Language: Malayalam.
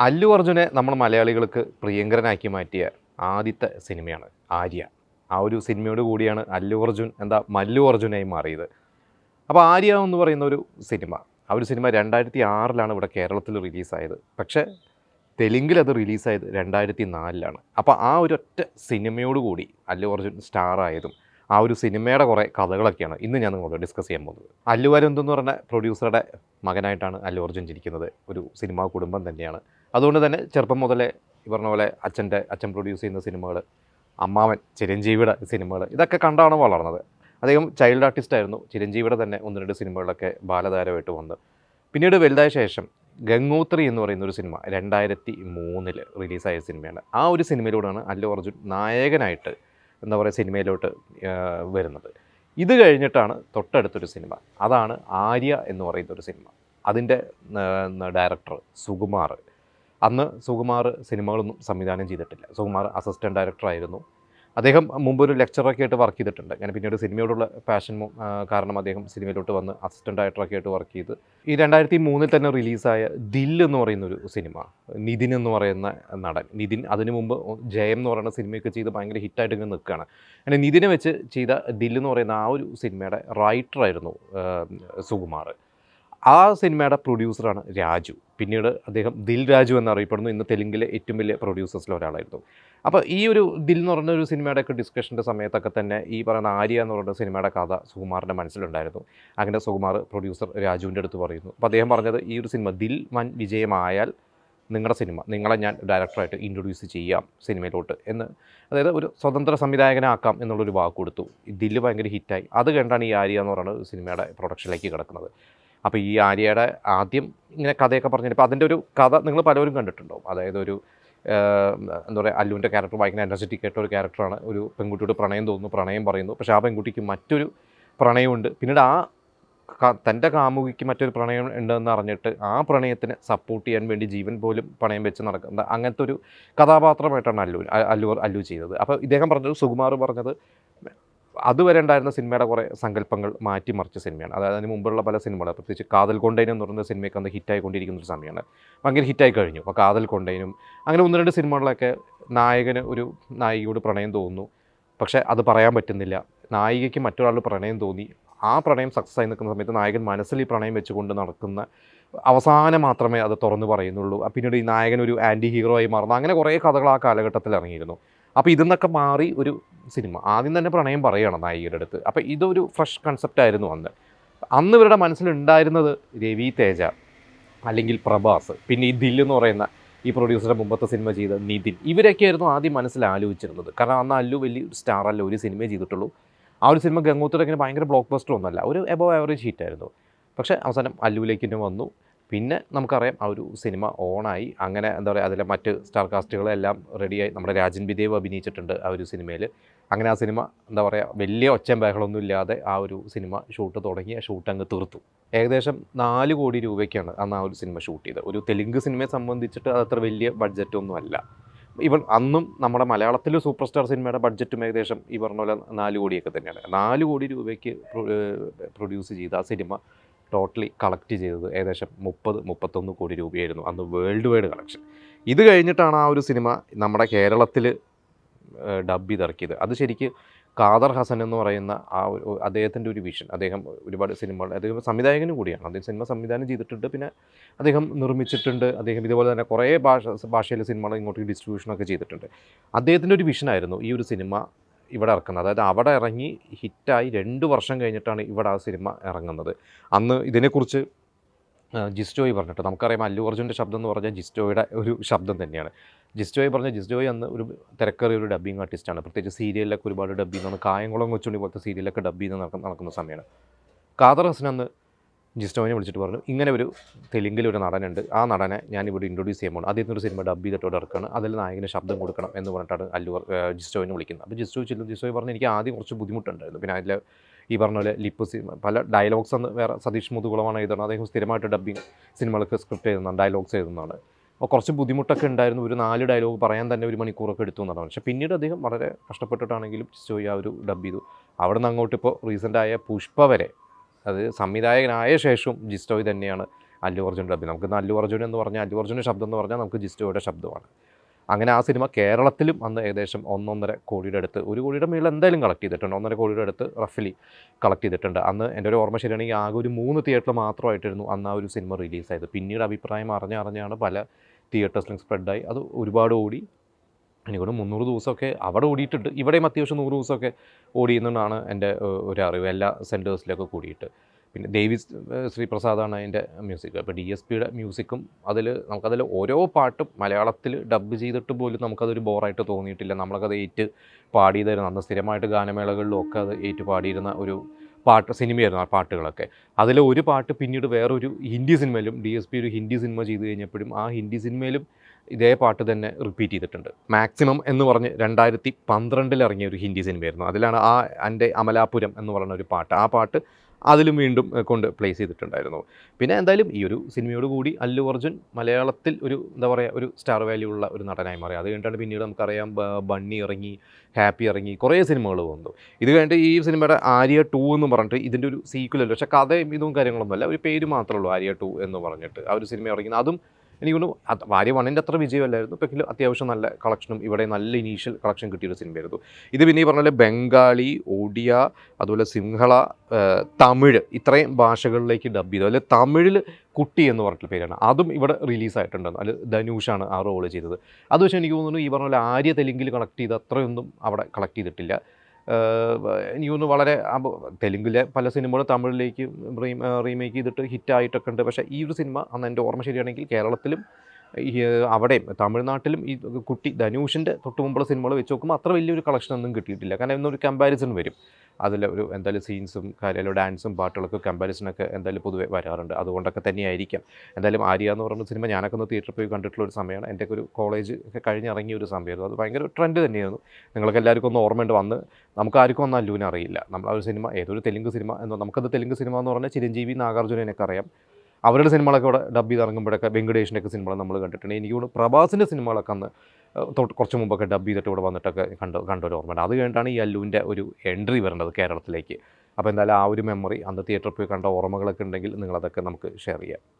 അല്ലു അർജുനെ നമ്മൾ മലയാളികൾക്ക് പ്രിയങ്കരനാക്കി മാറ്റിയ ആദ്യത്തെ സിനിമയാണ് ആര്യ. ആ ഒരു സിനിമയോട് കൂടിയാണ് അല്ലു അർജുൻ മല്ലു അർജുനായി മാറിയത്. അപ്പോൾ ആര്യ എന്ന് പറയുന്ന ഒരു സിനിമ, ആ ഒരു സിനിമ 2006 ഇവിടെ കേരളത്തിൽ റിലീസായത്. പക്ഷേ തെലുങ്കിൽ അത് റിലീസായത് 2004. അപ്പോൾ ആ ഒരൊറ്റ സിനിമയോടുകൂടി അല്ലു അർജുൻ സ്റ്റാറായതും ആ ഒരു സിനിമയുടെ കുറേ കഥകളൊക്കെയാണ് ഇന്ന് ഞാൻ നിങ്ങളോട് ഡിസ്കസ് ചെയ്യാൻ പോകുന്നത്. അല്ലു അരവിന്ദ് എന്ന് പറഞ്ഞ പ്രൊഡ്യൂസറുടെ മകനായിട്ടാണ് അല്ലു അർജുൻ ജനിക്കുന്നത്. ഒരു സിനിമാ കുടുംബം തന്നെയാണ്. അതുകൊണ്ട് തന്നെ ചെറുപ്പം മുതലേ ഈ പറഞ്ഞ പോലെ അച്ഛൻ പ്രൊഡ്യൂസ് ചെയ്യുന്ന സിനിമകൾ, അമ്മാവൻ ചിരഞ്ജീവിയുടെ സിനിമകൾ, ഇതൊക്കെ കണ്ടാണ് വളർന്നത്. അദ്ദേഹം ചൈൽഡ് ആർട്ടിസ്റ്റ് ആയിരുന്നു. ചിരഞ്ജീവിയുടെ തന്നെ 1-2 സിനിമകളിലൊക്കെ ബാലതാരമായിട്ട് വന്ന് പിന്നീട് വലുതായ ശേഷം ഗംഗോത്രി എന്ന് പറയുന്ന ഒരു സിനിമ 2003 റിലീസായ സിനിമയാണ്. ആ ഒരു സിനിമയിലൂടെയാണ് അല്ലു അർജുൻ നായകനായിട്ട് സിനിമയിലോട്ട് വരുന്നത്. ഇത് കഴിഞ്ഞിട്ടാണ് തൊട്ടടുത്തൊരു സിനിമ, അതാണ് ആര്യ എന്ന് പറയുന്ന ഒരു സിനിമ. അതിൻ്റെ ഡയറക്ടർ സുകുമാർ. അന്ന് സുകുമാർ സിനിമകളൊന്നും സംവിധാനം ചെയ്തിട്ടില്ല. സുകുമാർ അസിസ്റ്റൻറ്റ് ഡയറക്ടറായിരുന്നു. അദ്ദേഹം മുമ്പൊരു ലെക്ചറൊക്കെ ആയിട്ട് വർക്ക് ചെയ്തിട്ടുണ്ട്. ഞാൻ പിന്നീട് സിനിമയോടുള്ള പാഷൻ കാരണം അദ്ദേഹം സിനിമയിലോട്ട് വന്ന് അസിസ്റ്റൻറ്റ് ഡയറക്ടറൊക്കെ ആയിട്ട് വർക്ക് ചെയ്ത് ഈ 2003 തന്നെ റിലീസായ ദിൽ എന്ന് പറയുന്നൊരു സിനിമ, നിതിൻ എന്ന് പറയുന്ന നടൻ, നിതിൻ അതിനു മുമ്പ് ജയം എന്ന് പറയുന്ന സിനിമയൊക്കെ ചെയ്ത് ഭയങ്കര ഹിറ്റായിട്ട് ഇങ്ങനെ നിൽക്കുകയാണ്. അങ്ങനെ നിതിനെ വെച്ച് ചെയ്ത ദിൽ എന്ന് പറയുന്ന ആ ഒരു സിനിമയുടെ റൈറ്ററായിരുന്നു സുകുമാർ. ആ സിനിമയുടെ പ്രൊഡ്യൂസറാണ് രാജു. പിന്നീട് അദ്ദേഹം ദിൽ രാജു എന്നറിയപ്പെടുന്നു. ഇന്ന് തെലുങ്കിലെ ഏറ്റവും വലിയ പ്രൊഡ്യൂസേഴ്സിൽ ഒരാളായിരുന്നു. അപ്പോൾ ഈ ഒരു ദിൽ എന്ന് പറഞ്ഞ ഒരു സിനിമയുടെയൊക്കെ ഡിസ്കഷൻ്റെ സമയത്തൊക്കെ തന്നെ ഈ പറയുന്ന ആര്യ എന്ന് പറയുന്ന സിനിമയുടെ കഥ സുകുമാറിൻ്റെ മനസ്സിലുണ്ടായിരുന്നു. അങ്ങനെ സുകുമാർ പ്രൊഡ്യൂസർ രാജുവിൻ്റെ അടുത്ത് പറയുന്നു. അപ്പോൾ അദ്ദേഹം പറഞ്ഞത്, ഈ ഒരു സിനിമ ദിൽ വൻ വിജയമായാൽ നിങ്ങളുടെ സിനിമ, നിങ്ങളെ ഞാൻ ഡയറക്ടറായിട്ട് ഇൻട്രൊഡ്യൂസ് ചെയ്യാം സിനിമയിലോട്ട് എന്ന്, അതായത് ഒരു സ്വതന്ത്ര സംവിധായകനാക്കാം എന്നുള്ളൊരു വാക്ക് കൊടുത്തു. ദിൽ ഭയങ്കര ഹിറ്റായി. അത് കണ്ടാണ് ഈ ആര്യ എന്ന് പറയുന്ന സിനിമയുടെ പ്രൊഡക്ഷനിലേക്ക് കിടക്കുന്നത്. അപ്പോൾ ഈ ആര്യയുടെ ആദ്യം ഇങ്ങനെ കഥയൊക്കെ പറഞ്ഞിട്ട്, ഇപ്പോൾ അതിൻ്റെ ഒരു കഥ നിങ്ങൾ പലരും കണ്ടിട്ടുണ്ടാവും. അതായത് ഒരു അല്ലുവിൻ്റെ ക്യാരക്ടർ ഭയങ്കര എനർജറ്റിക് ആയിട്ട് ഒരു ക്യാരക്ടറാണ്. ഒരു പെൺകുട്ടിയോട് പ്രണയം തോന്നുന്നു, പ്രണയം പറയുന്നു. പക്ഷേ ആ പെൺകുട്ടിക്ക് മറ്റൊരു പ്രണയമുണ്ട്. പിന്നീട് തൻ്റെ കാമുകിക്ക് മറ്റൊരു പ്രണയം ഉണ്ടെന്ന് അറിഞ്ഞിട്ട് ആ പ്രണയത്തിന് സപ്പോർട്ട് ചെയ്യാൻ വേണ്ടി ജീവൻ പോലും പണയം വെച്ച് നടക്കുന്ന അങ്ങനത്തെ ഒരു കഥാപാത്രമായിട്ടാണ് അല്ലു ചെയ്തത്. അപ്പോൾ ഇദ്ദേഹം പറഞ്ഞത്, സുകുമാർ പറഞ്ഞത്, അതുവരെ ഉണ്ടായിരുന്ന സിനിമയുടെ കുറേ സങ്കല്പങ്ങൾ മാറ്റിമറിച്ച സിനിമയാണ്. അതായത് അതിന് മുമ്പുള്ള പല സിനിമകൾ, പ്രത്യേകിച്ച് കാതൽ കൊണ്ടൈൻ എന്ന് പറയുന്ന സിനിമയൊക്കെ അന്ന് ഹിറ്റായിക്കൊണ്ടിരിക്കുന്ന ഒരു സമയമാണ്. ഭയങ്കര ഹിറ്റായി കഴിഞ്ഞു. അപ്പോൾ കാതൽ കൊണ്ടൈനും അങ്ങനെ 1-2 സിനിമകളിലൊക്കെ നായകന് ഒരു നായികയോട് പ്രണയം തോന്നുന്നു, പക്ഷേ അത് പറയാൻ പറ്റുന്നില്ല. നായികയ്ക്ക് മറ്റൊരാളുടെ പ്രണയം തോന്നി, ആ പ്രണയം സക്സസ് ആയി നിൽക്കുന്ന സമയത്ത് നായകൻ മനസ്സിൽ ഈ പ്രണയം വെച്ചുകൊണ്ട് നടക്കുന്ന, അവസാനം മാത്രമേ അത് തുറന്നു പറയുന്നുള്ളൂ. പിന്നീട് ഈ നായകൻ ഒരു ആൻറ്റി ഹീറോ ആയി മാറുന്നു. അങ്ങനെ കുറേ കഥകൾ ആ കാലഘട്ടത്തിൽ ഇറങ്ങിയിരുന്നു. അപ്പോൾ ഇതിന്നൊക്കെ മാറി ഒരു സിനിമ, ആദ്യം തന്നെ പ്രണയം പറയുകയാണ് നായികയുടെ അടുത്ത്. അപ്പോൾ ഇതൊരു ഫ്രഷ് കൺസെപ്റ്റായിരുന്നു അന്ന് ഇവരുടെ മനസ്സിലുണ്ടായിരുന്നത് രവി തേജ അല്ലെങ്കിൽ പ്രഭാസ്, പിന്നെ ഈ ദിൽ എന്ന് പറയുന്ന ഈ പ്രൊഡ്യൂസറുടെ മുമ്പത്തെ സിനിമ ചെയ്ത നിതിൻ, ഇവരൊക്കെയായിരുന്നു ആദ്യം മനസ്സിൽ ആലോചിച്ചിരുന്നത്. കാരണം അന്ന് അല്ലു വലിയ സ്റ്റാറല്ല, ഒരു സിനിമയെ ചെയ്തിട്ടുള്ളൂ. ആ ഒരു സിനിമ ഗംഗോത്രിങ്ങനെ ഭയങ്കര ബ്ലോക്ക് ബസ്റ്റർ ഒന്നുമല്ല, ഒരു എബോവ് ആവറേജ് ഹിറ്റായിരുന്നു. പക്ഷേ അവസാനം അല്ലുവിലേക്ക് തന്നെ വന്നു. പിന്നെ നമുക്കറിയാം ആ ഒരു സിനിമ ഓണായി. അങ്ങനെ അതിലെ മറ്റ് സ്റ്റാർ കാസ്റ്റുകളെല്ലാം റെഡിയായി. നമ്മുടെ രാജൻ ബിദേവ് അഭിനയിച്ചിട്ടുണ്ട് ആ ഒരു സിനിമയിൽ. അങ്ങനെ ആ സിനിമ വലിയ ഒച്ചയും ബഹളമൊന്നും ഇല്ലാതെ ആ ഒരു സിനിമ ഷൂട്ട് തുടങ്ങി, ആ ഷൂട്ട് അങ്ങ് തീർത്തു. ഏകദേശം 4 കോടി രൂപയ്ക്കാണ് അന്ന് ആ ഒരു സിനിമ ഷൂട്ട് ചെയ്തത്. ഒരു തെലുങ്ക് സിനിമയെ സംബന്ധിച്ചിട്ട് അതത്ര വലിയ ബഡ്ജറ്റൊന്നും അല്ല. അന്നും നമ്മുടെ മലയാളത്തിലെ സൂപ്പർ സ്റ്റാർ സിനിമയുടെ ബഡ്ജറ്റും ഏകദേശം ഈ പറഞ്ഞ പോലെ 4 കോടിയൊക്കെ തന്നെയാണ്. 4 കോടി രൂപയ്ക്ക് പ്രൊഡ്യൂസ് ചെയ്ത ആ സിനിമ ടോട്ടലി കളക്ട് ചെയ്തത് ഏകദേശം 30-31 കോടി രൂപയായിരുന്നു അന്ന് വേൾഡ് വൈഡ് കളക്ഷൻ. ഇത് കഴിഞ്ഞിട്ടാണ് ആ ഒരു സിനിമ നമ്മുടെ കേരളത്തിൽ ഡബ് ചെയ്തിറക്കിയത്. അത് ശരിക്ക് ഖാദർ ഹസൻ എന്ന് പറയുന്ന ആ ഒരു അദ്ദേഹത്തിൻ്റെ ഒരു വിഷൻ. അദ്ദേഹം ഒരുപാട് സിനിമകൾ, അദ്ദേഹം സംവിധായകനും കൂടിയാണ്. അദ്ദേഹം സിനിമ സംവിധാനം ചെയ്തിട്ടുണ്ട്, പിന്നെ അദ്ദേഹം നിർമ്മിച്ചിട്ടുണ്ട്. അദ്ദേഹം ഇതുപോലെ തന്നെ കുറേ ഭാഷയിലെ സിനിമകൾ ഇങ്ങോട്ട് ഡിസ്ട്രിബ്യൂഷനൊക്കെ ചെയ്തിട്ടുണ്ട്. അദ്ദേഹത്തിൻ്റെ ഒരു വിഷനായിരുന്നു ഈ ഒരു സിനിമ ഇവിടെ ഇറക്കുന്നത്. അതായത് അവിടെ ഇറങ്ങി ഹിറ്റായി 2 വർഷം കഴിഞ്ഞിട്ടാണ് ഇവിടെ ആ സിനിമ ഇറങ്ങുന്നത്. അന്ന് ഇതിനെക്കുറിച്ച് ജിസ്റ്റോയി പറഞ്ഞിട്ട്, നമുക്കറിയാം അല്ലു അർജുൻ്റെ ശബ്ദം എന്ന് പറഞ്ഞാൽ ജിസ്റ്റോയുടെ ഒരു ശബ്ദം തന്നെയാണ്. ജിസ്റ്റോയി അന്ന് ഒരു തിരക്കേറിയ ഒരു ഡബ്ബിങ് ആർട്ടിസ്റ്റാണ്. പ്രത്യേകിച്ച് സീരിയലിലൊക്കെ ഒരുപാട് ഡബ് ചെയ്യുന്ന, കായംകുളം കൊച്ചുണ്ണി പോലത്തെ സീരിയലൊക്കെ ഡബ് ചെയ്ത് നടക്കുന്ന സമയമാണ്. ഖാദർ ഹസൻ അന്ന് ജിസ്റ്റോവിനെ വിളിച്ചിട്ട് പറഞ്ഞു, ഇങ്ങനെ ഒരു തെലുങ്കിലൊരു നടനുണ്ട്, ആ നടനെ ഞാനിവിടെ ഇൻട്രൊഡ്യൂസ് ചെയ്യുമ്പോൾ അദ്ദേഹത്തിനൊരു സിനിമ ഡബ് ചെയ്തിട്ടോടെ ഇറക്കുകയാണ്, അതിൽ നായകന് ശബ്ദം കൊടുക്കണം എന്ന് പറഞ്ഞിട്ടാണ് ജിസ്റ്റോവിനെ വിളിക്കുന്നത്. അപ്പോൾ ജിസ്റ്റോയി പറഞ്ഞു, എനിക്ക് ആദ്യം കുറച്ച് ബുദ്ധിമുട്ടുണ്ടായിരുന്നു. പിന്നെ അതിൽ ഈ പറഞ്ഞ പോലെ പല ഡയലോഗ്സ് അന്ന് വേറെ സതീഷ് മുതുകുളമാണ് എഴുതുന്നത്. അദ്ദേഹം സ്ഥിരമായിട്ട് ഡബ്ബിങ് സിനിമകൾക്ക് സ്ക്രിപ്റ്റ് എഴുതുന്നതാണ്, ഡയലോഗ്സ് എഴുതുന്നതാണ്. അപ്പോൾ കുറച്ച് ബുദ്ധിമുട്ടൊക്കെ ഉണ്ടായിരുന്നു. ഒരു 4 ഡയലോഗ് പറയാൻ തന്നെ 1 മണിക്കൂറൊക്കെ എടുത്തു എന്നതാണ്. പക്ഷേ പിന്നീട് അദ്ദേഹം വളരെ കഷ്ടപ്പെട്ടിട്ടാണെങ്കിലും ജിസ്റ്റോയി ആ ഒരു ഡബ് ചെയ്തു. അവിടെ നിന്ന് അങ്ങോട്ട് ഇപ്പോൾ റീസെൻ്റായ പുഷ്പ വരെ, അത് സംവിധായകനായ ശേഷവും ജിസ്റ്റോയി തന്നെയാണ് അല്ലു അർജുൻ ഡബിങ്. നമുക്ക് അല്ലു അർജുൻ എന്ന് പറഞ്ഞാൽ അല്ലു അർജുൻ്റെ ശബ്ദം എന്ന് പറഞ്ഞാൽ നമുക്ക് ജിസ്റ്റോയുടെ ശബ്ദമാണ്. അങ്ങനെ ആ സിനിമ കേരളത്തിലും അന്ന് ഏകദേശം 1.5 കോടിയുടെ അടുത്ത്, 1 കോടിയുടെ മേളിൽ എന്തായാലും കളക്ട് ചെയ്തിട്ടുണ്ട്, 1.5 കോടിയുടെ അടുത്ത് റഫ്ലി കളക്ട് ചെയ്തിട്ടുണ്ട്. അന്ന് എൻ്റെ ഒരു ഓർമ്മ ശരിയാണെങ്കിൽ ആകെ ഒരു 3 തിയേറ്ററിൽ മാത്രമായിട്ടായിരുന്നു അന്ന് ആ ഒരു സിനിമ റിലീസായത്. പിന്നീട് അഭിപ്രായം അറിഞ്ഞാണ് പല തിയേറ്റേഴ്സിലും സ്പ്രെഡായി, അത് ഒരുപാട് ഓടി. എനിക്കൊരു 300 ദിവസമൊക്കെ അവിടെ ഓടിയിട്ടുണ്ട്. ഇവിടെയും അത്യാവശ്യം 100 ദിവസമൊക്കെ ഓടിയെന്നാണ് എൻ്റെ ഒരു അറിവ്, എല്ലാ സെൻറ്റേഴ്സിലൊക്കെ കൂടിയിട്ട്. പിന്നെ ദേവി ശ്രീപ്രസാദാണ് അതിൻ്റെ മ്യൂസിക്. അപ്പോൾ DSPയുടെ മ്യൂസിക്കും നമുക്കതിൽ ഓരോ പാട്ടും മലയാളത്തിൽ ഡബ് ചെയ്തിട്ട് പോലും നമുക്കതൊരു ബോറായിട്ട് തോന്നിയിട്ടില്ല. നമ്മളൊക്കെ അത് പാടിയതായിരുന്നു. അന്ന് സ്ഥിരമായിട്ട് ഗാനമേളകളിലും ഒക്കെ അത് പാടിയിരുന്ന ഒരു സിനിമയായിരുന്നു ആ പാട്ടുകളൊക്കെ. അതിൽ ഒരു പാട്ട് പിന്നീട് വേറൊരു ഹിന്ദി സിനിമയിലും DSP ഒരു ഹിന്ദി സിനിമ ചെയ്ത് കഴിഞ്ഞപ്പോഴും ആ ഹിന്ദി സിനിമയിലും ഇതേ പാട്ട് തന്നെ റിപ്പീറ്റ് ചെയ്തിട്ടുണ്ട്. മാക്സിമം എന്ന് പറഞ്ഞ് 2012 ഇറങ്ങിയ ഒരു ഹിന്ദി സിനിമയായിരുന്നു. അതിലാണ് എൻ്റെ അമലാപുരം എന്ന് പറയുന്ന ഒരു പാട്ട്, ആ പാട്ട് അതിലും വീണ്ടും കൊണ്ട് പ്ലേസ് ചെയ്തിട്ടുണ്ടായിരുന്നു. പിന്നെ എന്തായാലും ഈ ഒരു സിനിമയോട് കൂടി അല്ലു അർജുൻ മലയാളത്തിൽ ഒരു എന്താ പറയുക ഒരു സ്റ്റാർ വാല്യൂ ഉള്ള ഒരു നടനായി മാറി. അത് കഴിഞ്ഞിട്ടാണ് പിന്നീട് നമുക്കറിയാം ബണ്ണി ഇറങ്ങി, ഹാപ്പി ഇറങ്ങി, കുറേ സിനിമകൾ വന്നു. ഇത് കഴിഞ്ഞിട്ട് ഈ സിനിമയുടെ ആര്യ 2 എന്ന് പറഞ്ഞിട്ട് ഇതിൻ്റെ ഒരു സീക്വലല്ല, പക്ഷേ കഥയും ഇതും കാര്യങ്ങളൊന്നുമല്ല, ഒരു പേര് മാത്രമേ ഉള്ളൂ ആര്യ 2 എന്ന് പറഞ്ഞിട്ട് ആ ഒരു സിനിമ ഇറങ്ങുന്നത്. അതും എനിക്ക് തോന്നുന്നു ആര്യ 1ൻ്റെ അത്ര വിജയമല്ലായിരുന്നു, പക്ഷേ അത്യാവശ്യം നല്ല കളക്ഷനും ഇവിടെ നല്ല ഇനീഷ്യൽ കളക്ഷൻ കിട്ടിയൊരു സിനിമയായിരുന്നു ഇത്. പിന്നെ ഈ പറഞ്ഞ ബംഗാളി, ഒഡിയ, അതുപോലെ സിംഹള, തമിഴ്, ഇത്രയും ഭാഷകളിലേക്ക് ഡബ് ചെയ്തു. അതിൽ തമിഴിൽ കുട്ടി എന്ന് പറഞ്ഞിട്ടുള്ള പേരാണ്, അതും ഇവിടെ റിലീസായിട്ടുണ്ടെന്ന്. അതിൽ ധനുഷാണ് ആ റോള് ചെയ്തത്. അത് പക്ഷേ എനിക്ക് തോന്നുന്നു ഈ പറഞ്ഞ പോലെ ആര്യ തെലുങ്കിൽ കളക്ട് ചെയ്ത് അത്രയൊന്നും അവിടെ കളക്ട് ചെയ്തിട്ടില്ല. എനിക്ക് തോന്നുന്നു വളരെ തെലുങ്കിലെ പല സിനിമകളും തമിഴിലേക്ക് റീമേക്ക് ചെയ്തിട്ട് ഹിറ്റായിട്ടൊക്കെ ഉണ്ട്. പക്ഷേ ഈ ഒരു സിനിമ അന്ന് എൻ്റെ ഓർമ്മ ശരിയാണെങ്കിൽ കേരളത്തിലും അവിടെയും തമിഴ്നാട്ടിലും ഈ കുട്ടി ധനുഷിൻ്റെ തൊട്ട് മുമ്പുള്ള സിനിമകൾ വെച്ച് നോക്കുമ്പോൾ അത്ര വലിയൊരു കളക്ഷനൊന്നും കിട്ടിയിട്ടില്ല. കാരണം ഇന്നൊരു കമ്പാരിസൺ വരും, അതിൽ ഒരു എന്തായാലും സീൻസും കാര്യങ്ങളും ഡാൻസും പാട്ടുകളൊക്കെ കമ്പാരിസണൊക്കെ എന്തായാലും പൊതുവെ വരാറുണ്ട്. അതുകൊണ്ടൊക്കെ തന്നെയായിരിക്കാം. എന്തായാലും ആര്യ എന്ന് പറയുന്ന സിനിമ ഞാനൊക്കെ ഒന്ന് തിയേറ്ററിൽ പോയി കണ്ടിട്ടുള്ള ഒരു സമയമാണ്. എൻ്റെ ഒരു കോളേജ് ഒക്കെ കഴിഞ്ഞിറങ്ങിയ ഒരു സമയമായിരുന്നു. അത് ഭയങ്കര ട്രെൻഡ് തന്നെയായിരുന്നു. നിങ്ങൾക്ക് എല്ലാവർക്കും ഒന്ന് ഓർമ്മയുണ്ട്, വന്ന് നമുക്ക് ആർക്കും ഒന്നും അല്ലുവിനെ അറിയില്ല. നമ്മൾ ആ ഒരു സിനിമ ഏതൊരു തെലുങ്ക് സിനിമ എന്ന്, നമുക്കത് തെലുങ്ക് സിനിമ എന്ന് പറഞ്ഞാൽ ചിരഞ്ജീവി, നാഗാർജുനനൊക്കെ അറിയാം. അവരുടെ സിനിമകളൊക്കെ ഇവിടെ ഡബ് ചെയ്ത് ഇറങ്ങുമ്പോഴൊക്കെ വെങ്കടേഷിൻ്റെ ഒക്കെ സിനിമകൾ നമ്മൾ കണ്ടിട്ടുണ്ട്. എനിക്ക് തോന്നുന്നു പ്രഭാസിൻ്റെ സിനിമകളൊക്കെ അന്ന് കുറച്ച് മുമ്പൊക്കെ ഡബ് ചെയ്തിട്ട് ഇവിടെ വന്നിട്ടൊക്കെ കണ്ടൊരു ഓർമ്മയുണ്ട്. അത് കഴിഞ്ഞിട്ടാണ് ഈ അല്ലുവിൻ്റെ ഒരു എൻട്രി വരേണ്ടത് കേരളത്തിലേക്ക്. അപ്പോൾ എന്തായാലും ആ ഒരു മെമ്മറി, അന്ന് തിയേറ്ററിൽ പോയി കണ്ട ഓർമ്മകളൊക്കെ ഉണ്ടെങ്കിൽ നിങ്ങളതൊക്കെ നമുക്ക് ഷെയർ ചെയ്യാം.